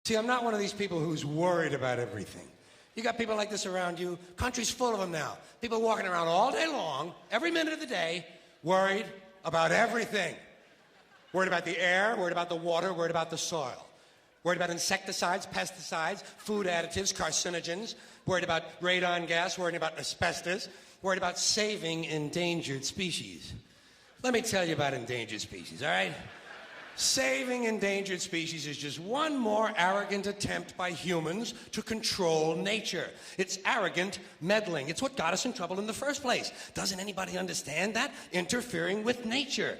See, I'm not one of these people who's worried about everything. You got people like this around you. Country's full of them now. People walking around all day long, every minute of the day, worried about everything. Worried about the air, worried about the water, worried about the soil. Worried about insecticides, pesticides, food additives, carcinogens. Worried about radon gas, worried about asbestos. Worried about saving endangered species. Let me tell you about endangered species, all right? Saving endangered species is just one more arrogant attempt by humans to control nature. It's arrogant meddling. It's what got us in trouble in the first place. Doesn't anybody understand that? Interfering with nature.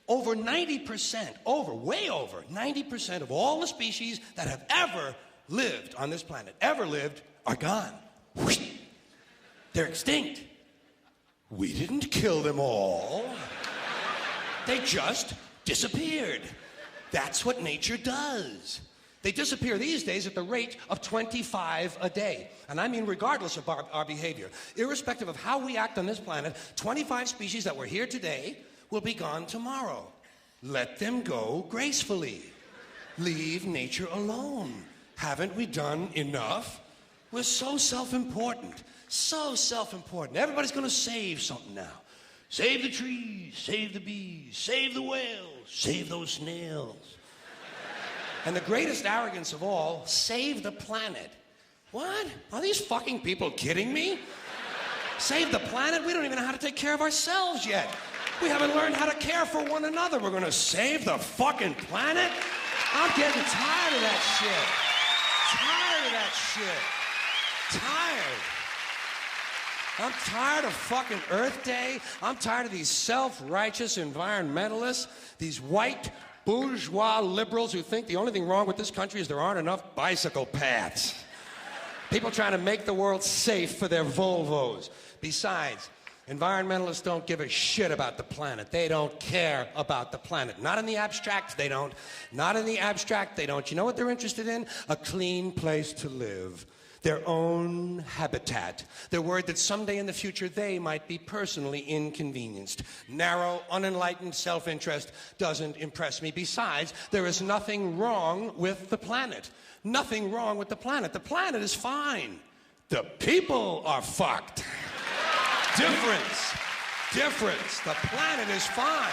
Over 90%, way over 90% of all the species that have ever lived on this planet, are gone. They're extinct. We didn't kill them all. They just disappeared. That's what nature does. They disappear these days at the rate of 25 a day. And I mean regardless of our behavior. Irrespective of how we act on this planet, 25 species that were here today will be gone tomorrow. Let them go gracefully. Leave nature alone. Haven't we done enough? We're so self-important. So self-important. Everybody's going to save something now. Save the trees, save the bees, save the whales, save those snails. And the greatest arrogance of all, save the planet. What? Are these fucking people kidding me? Save the planet? We don't even know how to take care of ourselves yet. We haven't learned how to care for one another. We're gonna save the fucking planet? I'm getting tired of that shit. Tired of that shit. Tired. I'm tired of fucking Earth Day. I'm tired of these self-righteous environmentalists, these white bourgeois liberals who think the only thing wrong with this country is there aren't enough bicycle paths. People trying to make the world safe for their Volvos. Besides, environmentalists don't give a shit about the planet. They don't care about the planet. Not in the abstract, they don't. Not in the abstract, they don't. You know what they're interested in? A clean place to live. Their own habitat. They're worried that someday in the future they might be personally inconvenienced. Narrow, unenlightened self-interest doesn't impress me. Besides, there is nothing wrong with the planet. Nothing wrong with the planet. The planet is fine. The people are fucked. Difference. The planet is fine.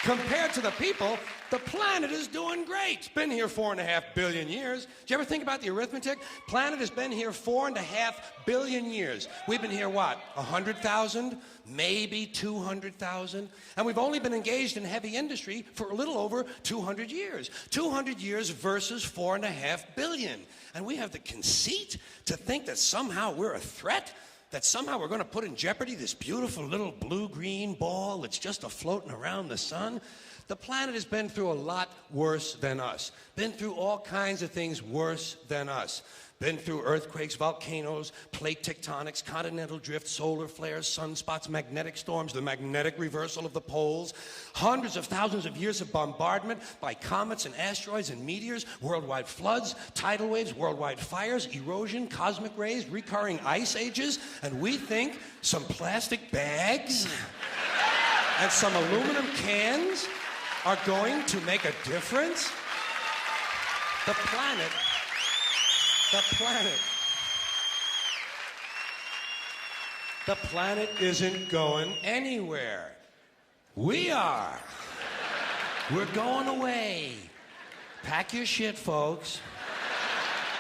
Compared to the people, the planet is doing great. It's been here 4.5 billion years. Did you ever think about the arithmetic? Planet has been here 4.5 billion years. We've been here, what, 100,000? Maybe 200,000? And we've only been engaged in heavy industry for a little over 200 years. 200 years versus 4.5 billion. And we have the conceit to think that somehow we're a threat? That somehow we're going to put in jeopardy this beautiful little blue-green ball that's just a-floating around the sun? The planet has been through a lot worse than us. Been through all kinds of things worse than us. Been through earthquakes, volcanoes, plate tectonics, continental drift, solar flares, sunspots, magnetic storms, the magnetic reversal of the poles, hundreds of thousands of years of bombardment by comets and asteroids and meteors, worldwide floods, tidal waves, worldwide fires, erosion, cosmic rays, recurring ice ages, and we think some plastic bags and some aluminum cans are going to make a difference? The planet isn't going anywhere. We are. We're going away. Pack your shit, folks.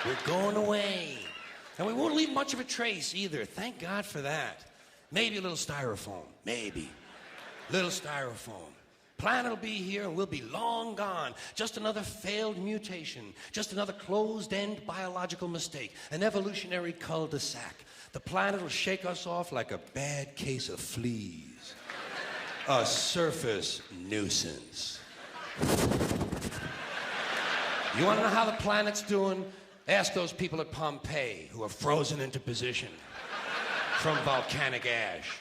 We're going away. And we won't leave much of a trace either. Thank God for that. Maybe a little styrofoam. Maybe. Little styrofoam. Planet will be here and we'll be long gone. Just another failed mutation. Just another closed-end biological mistake. An evolutionary cul-de-sac. The planet will shake us off like a bad case of fleas. A surface nuisance. You want to know how the planet's doing? Ask those people at Pompeii who are frozen into position from volcanic ash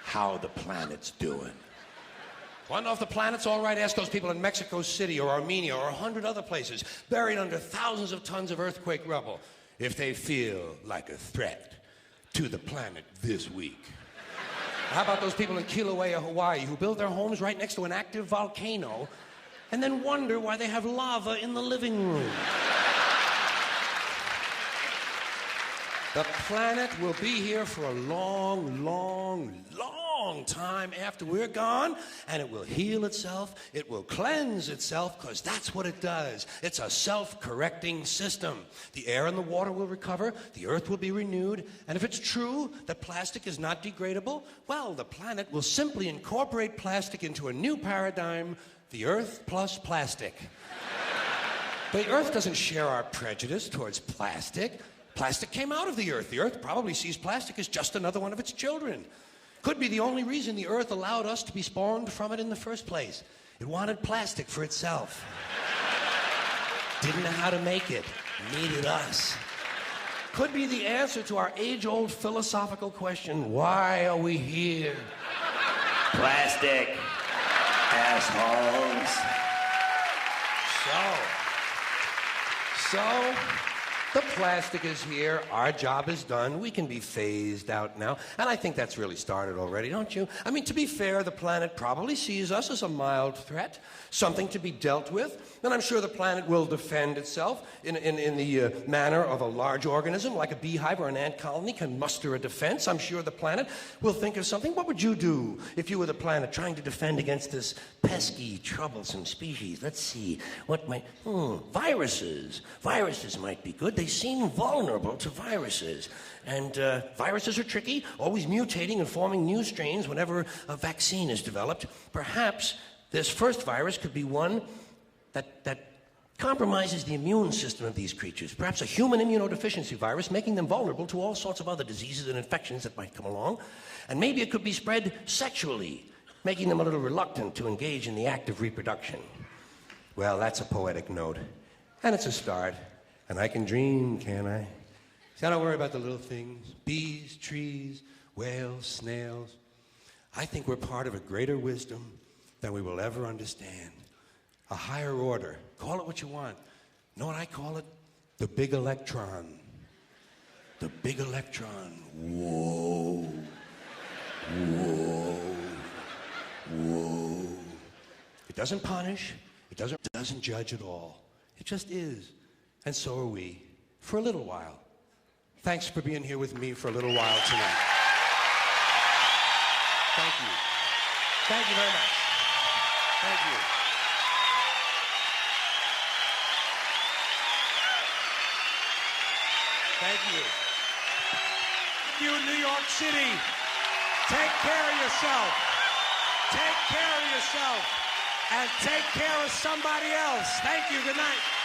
how the planet's doing. Want to know if the planet's all right? Ask those people in Mexico City or Armenia or 100 other places buried under thousands of tons of earthquake rubble if they feel like a threat to the planet this week. How about those people in Kilauea, Hawaii, who build their homes right next to an active volcano and then wonder why they have lava in the living room? The planet will be here for a long, long, long time after we're gone, and it will heal itself, it will cleanse itself, because that's what it does. It's a self-correcting system. The air and the water will recover, the earth will be renewed, and if it's true that plastic is not degradable, well, the planet will simply incorporate plastic into a new paradigm, the earth plus plastic. The earth doesn't share our prejudice towards plastic. Plastic came out of the earth. The earth probably sees plastic as just another one of its children. Could be the only reason the earth allowed us to be spawned from it in the first place. It wanted plastic for itself. Didn't know how to make it. Needed us. Could be the answer to our age-old philosophical question, why are we here? Plastic. Assholes. So, the plastic is here, our job is done, we can be phased out now, and I think that's really started already, don't you? I mean, to be fair, the planet probably sees us as a mild threat, something to be dealt with, and I'm sure the planet will defend itself in the manner of a large organism, like a beehive or an ant colony can muster a defense. I'm sure the planet will think of something. What would you do if you were the planet trying to defend against this pesky, troublesome species? Let's see, what might... viruses. Viruses might be good. They seem vulnerable to viruses. And viruses are tricky, always mutating and forming new strains whenever a vaccine is developed. Perhaps this first virus could be one that compromises the immune system of these creatures. Perhaps a human immunodeficiency virus, making them vulnerable to all sorts of other diseases and infections that might come along. And maybe it could be spread sexually, making them a little reluctant to engage in the act of reproduction. Well, that's a poetic note. And it's a start. And I can dream, can't I? See, I don't worry about the little things. Bees, trees, whales, snails. I think we're part of a greater wisdom than we will ever understand. A higher order. Call it what you want. You know what I call it? The big electron. The big electron. Whoa. Whoa. Whoa. It doesn't punish. It doesn't judge at all. It just is. And so are we, for a little while. Thanks for being here with me for a little while tonight. Thank you. Thank you very much. Thank you. Thank you. You in New York City, take care of yourself. Take care of yourself. And take care of somebody else. Thank you. Good night.